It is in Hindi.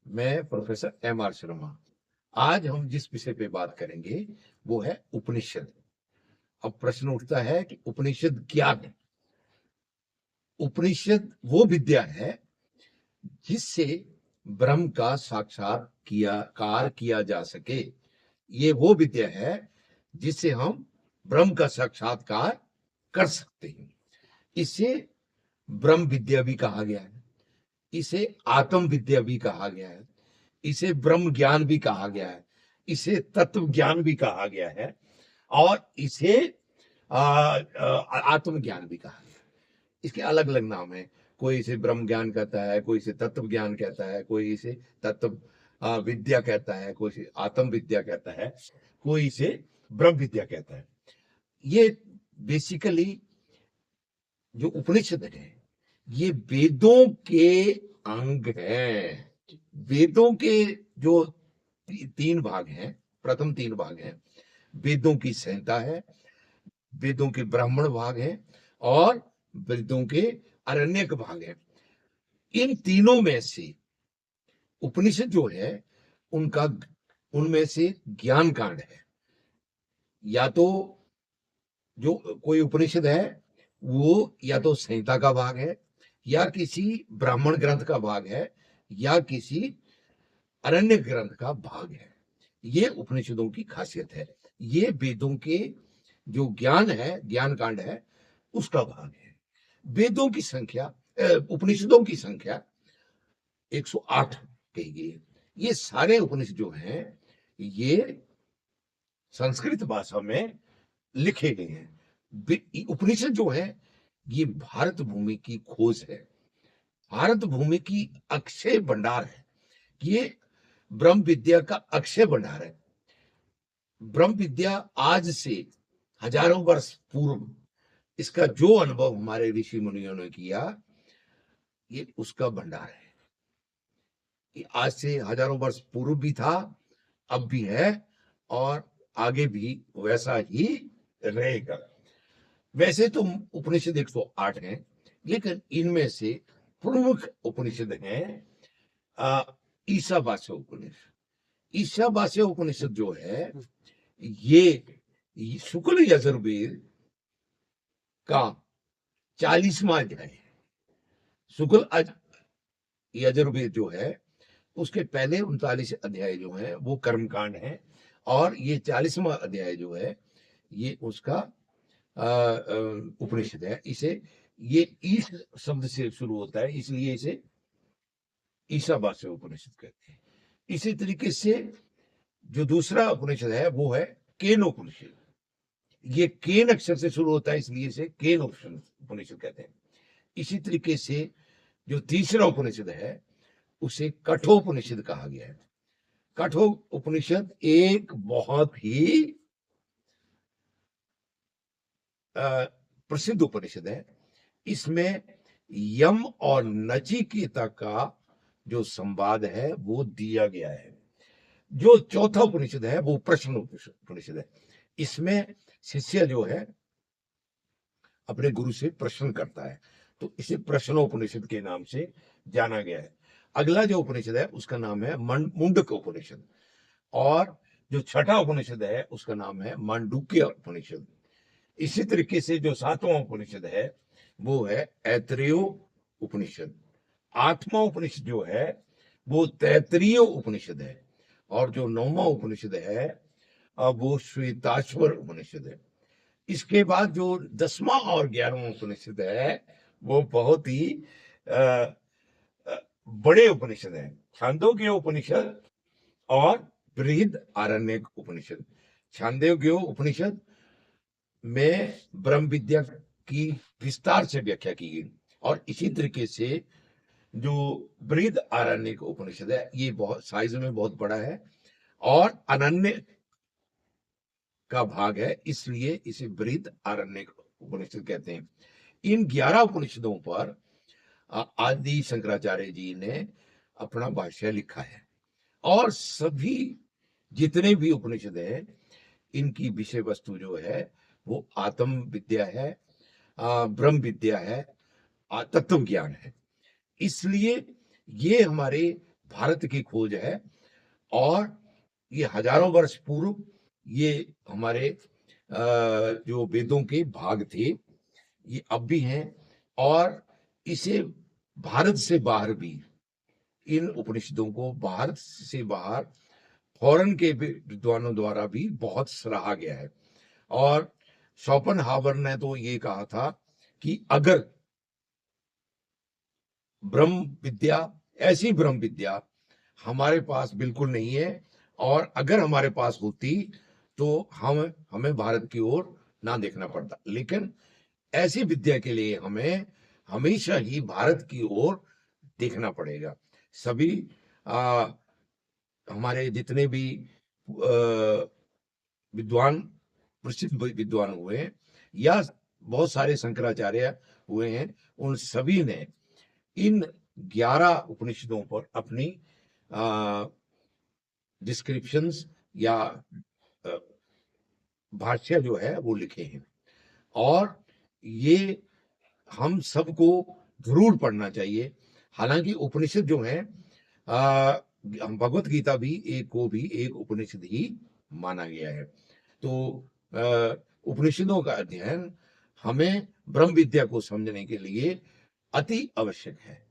मैं प्रोफेसर एम.आर. शर्मा। आज हम जिस विषय पे बात करेंगे वो है उपनिषद। अब प्रश्न उठता है कि उपनिषद क्या है? उपनिषद वो विद्या है जिससे ब्रह्म का साक्षात्कार किया जा सके। ये वो विद्या है जिससे हम ब्रह्म का साक्षात्कार कर सकते हैं। इसे ब्रह्म विद्या भी कहा गया है, इसे आत्म विद्या भी कहा गया है, इसे ब्रह्म ज्ञान भी कहा गया है, इसे तत्व ज्ञान भी कहा गया है और इसे आत्मज्ञान भी कहा गया है। इसके अलग अलग नाम है। कोई इसे ब्रह्म ज्ञान कहता है, कोई इसे तत्व ज्ञान कहता है, कोई इसे तत्व विद्या कहता है, कोई इसे आत्म विद्या कहता है, कोई इसे ब्रह्म विद्या कहता है। ये बेसिकली जो उपनिषद है ये वेदों के अंग हैं। वेदों के जो तीन भाग हैं, प्रथम तीन भाग हैं, वेदों की संहिता है, वेदों के ब्राह्मण भाग हैं और वेदों के अरण्यक भाग हैं। इन तीनों में से उपनिषद जो है उनका उनमें से ज्ञान कांड है। या तो जो कोई उपनिषद है वो या तो संहिता का भाग है, या किसी ब्राह्मण ग्रंथ का भाग है, या किसी अरण्य ग्रंथ का भाग है। ये उपनिषदों की खासियत है। ये वेदों के जो ज्ञान है, ज्ञान कांड है, उसका भाग है। वेदों की संख्या, उपनिषदों की संख्या 108 कही गई है। ये सारे उपनिषद जो हैं ये संस्कृत भाषा में लिखे गए हैं। उपनिषद जो है ये भारत भूमि की खोज है, भारत भूमि की अक्षय भंडार है। ये ब्रह्म विद्या का अक्षय भंडार है। ब्रह्म विद्या आज से हजारों वर्ष पूर्व इसका जो अनुभव हमारे ऋषि मुनियों ने किया, ये उसका भंडार है। ये आज से हजारों वर्ष पूर्व भी था, अब भी है और आगे भी वैसा ही रहेगा। वैसे तो उपनिषद 108 हैं, लेकिन इनमें से प्रमुख उपनिषद हैं ईशावास्य उपनिषद। ईशावास्य उपनिषद जो है ये शुक्ल यजुर्वेद का 40वां अध्याय है। शुक्ल यजुर्वेद जो है उसके पहले 39 अध्याय जो है वो कर्मकांड है और ये 40वां अध्याय जो है ये उसका उपनिषद है। इसे ये ईश शब्द से शुरू होता है, इसलिए इसे ईशावास्य उपनिषद कहते हैं। इसी तरीके से जो दूसरा उपनिषद है वो है केन उपनिषद। ये केन अक्षर से शुरू होता है, इसलिए इसे केन उपनिषद कहते हैं। इसी तरीके से जो तीसरा उपनिषद है उसे कठोपनिषद कहा गया है। कठोपनिषद एक बहुत ही प्रसिद्ध उपनिषद है। इसमें यम और नचिकेता का जो संवाद है वो दिया गया है। जो चौथा उपनिषद है वो प्रश्न उपनिषद है। इसमें शिष्य जो है अपने गुरु से प्रश्न करता है, तो इसे प्रश्नोपनिषद के नाम से जाना गया है। अगला जो उपनिषद है उसका नाम है मुंडक उपनिषद और जो छठा उपनिषद है उसका नाम है मांडुक्य उपनिषद। इसी तरीके से जो सातवां उपनिषद है वो है ऐतरेय उपनिषद। आठवां उपनिषद जो है वो तैतरीय उपनिषद है और जो नौवां उपनिषद है वो श्वेताश्वर उपनिषद है। इसके बाद जो 10वां और 11वां उपनिषद है वो बहुत ही बड़े उपनिषद है। छांदोग्य उपनिषद और बृहद आरण्यक उपनिषद। छांदोग्य उपनिषद में ब्रह्म विद्या की विस्तार से व्याख्या की गई और इसी तरीके से जो बृहद आरण्यक उपनिषद है ये बहुत साइज में बहुत बड़ा है और अनन्य का भाग है, इसलिए इसे बृहद आरण्यक उपनिषद कहते हैं। इन 11 उपनिषदों पर आदि शंकराचार्य जी ने अपना भाष्य लिखा है और सभी जितने भी उपनिषद हैं इनकी विषय वस्तु जो है वो आत्म विद्या है, ब्रह्म विद्या है, तत्व ज्ञान है। इसलिए ये हमारे भारत की खोज है। और ये हजारों वर्ष पूर्व ये हमारे जो वेदों के भाग थे, ये अब भी हैं। और इसे भारत से बाहर भी, इन उपनिषदों को भारत से बाहर फॉरेन के विद्वानों द्वारा भी बहुत सराहा गया है। और शोपेनहावर ने तो ये कहा था कि अगर ब्रह्म विद्या, ऐसी ब्रह्म विद्या हमारे पास बिल्कुल नहीं है, और अगर हमारे पास होती तो हमें भारत की ओर ना देखना पड़ता। लेकिन ऐसी विद्या के लिए हमें हमेशा ही भारत की ओर देखना पड़ेगा। सभी आ, हमारे जितने भी विद्वान, प्रसिद्ध विद्वान हुए हैं, या बहुत सारे शंकराचार्य हुए हैं, उन सभी ने इन 11 उपनिषदों पर अपनी डिस्क्रिप्शंस या भाष्य जो है वो लिखे हैं। और ये हम सबको जरूर पढ़ना चाहिए। हालांकि उपनिषद जो है, भगवत गीता भी एक उपनिषद ही माना गया है। तो उपनिषदों का अध्ययन हमें ब्रह्म विद्या को समझने के लिए अति आवश्यक है।